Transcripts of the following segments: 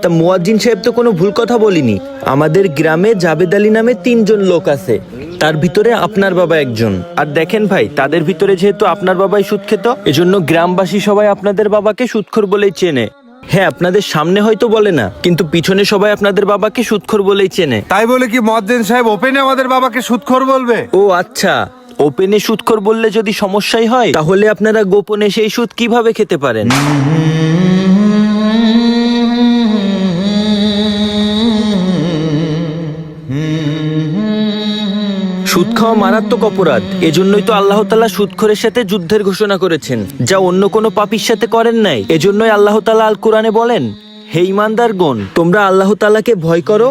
তা মুয়াজ্জিন সাহেব তো কোনো ভুল কথা বলিনি। আমাদের গ্রামে জাবেদ আলী নামে 3 জন লোক আছে, তার ভিতরে আপনার বাবা একজন। আর দেখেন ভাই, তাদের ভিতরে যেহেতু আপনার বাবাই সুদ খেত, এজন্য গ্রামবাসী সবাই আপনাদের বাবাকে সুদখোর বলেই চেনে। হ্যাঁ, আপনাদের সামনে হয়তো বলে না, কিন্তু পিছনে সবাই আপনাদের বাবাকে সুদখোর বলেই চেনে। তাই বলে কি মুয়াজ্জিন সাহেব ওপেনে আমাদের বাবাকে সুদখোর বলবে? ও আচ্ছা, ওপেনে সুদখোর বললে যদি সমস্যাই হয়, তাহলে আপনারা গোপনে সেই সুদ কিভাবে খেতে পারেন? সুদ খাওয়া মারাত্মক অপরাধ। এজন্যই তো আল্লাহ তাআলা সুদখোরের সাথে যুদ্ধের ঘোষণা করেছেন, যা অন্য কোনো পাপীর সাথে করেন নাই। এজন্যই আল্লাহ তাআলা আল কোরআনে বলেন, হে ঈমানদারগণ, তোমরা আল্লাহ তাআলাকে ভয় করো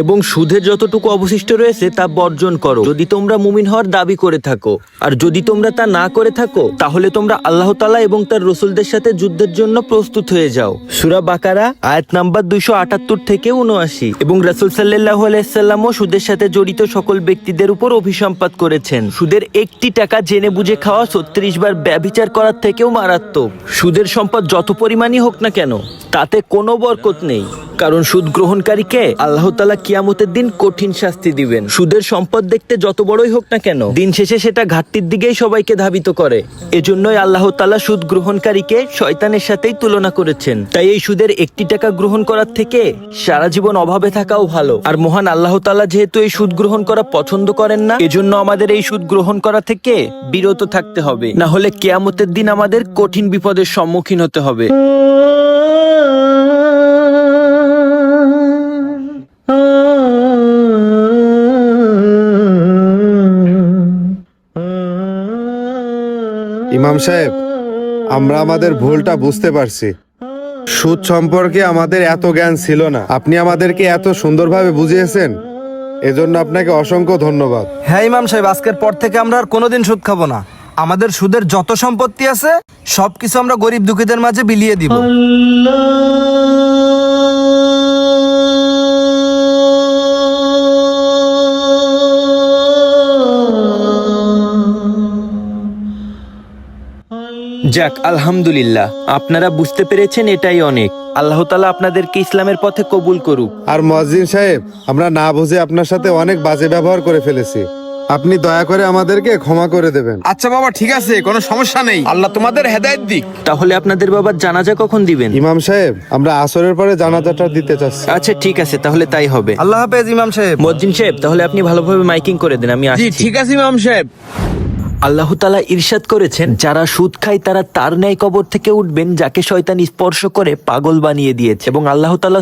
এবং সুদের যতটুকু অবশিষ্ট রয়েছে তা বর্জন করো, যদি তোমরা মুমিন হওয়ার দাবি করে থাকো। আর যদি তোমরা তা না করে থাকো, তাহলে তোমরা আল্লাহ তাআলা এবং তার রাসূলদের সাথে যুদ্ধের জন্য প্রস্তুত হয়ে যাও। সূরা বাকারা আয়াত নাম্বার 278 থেকে 79। এবং রাসূল সাল্লাল্লাহু আলাইহি সাল্লামও সুদের সাথে জড়িত সকল ব্যক্তিদের উপর অভিসম্পাত করেছেন, সুদের একটি টাকা জেনে বুঝে খাওয়া 36 বার ব্যভিচার করার থেকেও মারাত্মক। সুদের সম্পদ যত পরিমাণই হোক না কেন, তাতে কোনো বরকত নেই, কারণ সুদ গ্রহণকারীকে আল্লাহ তাআলা কিয়ামতের দিন কঠিন শাস্তি দিবেন। সুদের সম্পদ দেখতে যত বড়ই হোক না কেন, দিন শেষে সেটা ঘাটতির দিকেই সবাইকে ধাবিত করে। এজন্যই আল্লাহ তাআলা সুদ গ্রহণকারীকে শয়তানের সাথেই তুলনা করেছেন। তাই এই সুদের একটি টাকা গ্রহণ করার থেকে সারা জীবন অভাবে থাকাও ভালো। আর মহান আল্লাহ তাআলা যেহেতু এই সুদ গ্রহণ করা পছন্দ করেন না, এজন্য আমাদের এই সুদ গ্রহণ করা থেকে বিরত থাকতে হবে, না হলে কিয়ামতের দিন আমাদের কঠিন বিপদের সম্মুখীন হতে হবে। ইমাম সাহেব, আমরা আমাদের ভুলটা বুঝতে পারছি। সুদ সম্পর্কে আমাদের এত জ্ঞান ছিল না, আপনি আমাদেরকে এত সুন্দরভাবে বুঝিয়েছেন, এজন্য আপনাকে অসংখ্য ধন্যবাদ। হ্যাঁ ইমাম সাহেব, আজকের পর থেকে আমরা আর কোনোদিন সুদ খাবো না। আমাদের সুদের যত সম্পত্তি আছে সবকিছু আমরা গরিব দুঃখীদের মাঝে বিলিয়ে দিব। যাক, আলহামদুলিল্লাহ, আপনারা বুঝতে পেরেছেন, এটাই অনেক। আল্লাহ তাআলা আপনাদেরকে ইসলামের পথে কবুল করুক। আর মুয়াজ্জিন সাহেব, আমরা না বুঝে আপনার সাথে অনেক বাজে ব্যবহার করে ফেলেছি, আপনি দয়া করে আমাদেরকে ক্ষমা করে দেবেন। আচ্ছা বাবা, ঠিক আছে, কোনো সমস্যা নেই। আল্লাহ তোমাদের হেদায়েত দিক। তাহলে আপনাদের বাবার জানাজা কখন দিবেন? ইমাম সাহেব, আমরা আসরের পরে জানাজাটা দিতে চাচ্ছি। আচ্ছা ঠিক আছে, তাহলে তাই হবে। আল্লাহ হাফেজ ইমাম সাহেব। মুয়াজ্জিন সাহেব, তাহলে আপনি ভালোভাবে মাইকিং করে দেন, আমি আসছি। ঠিক আছে ইমাম সাহেব। আল্লাহ তাআলা ইরশাদ করেছেন, যারা সুদ খায় তারা তার ন্যায় কবর থেকে উঠবেন যাকে শয়তান স্পর্শ করে পাগল বানিয়ে দিয়েছে। এবং আল্লাহ তাআলা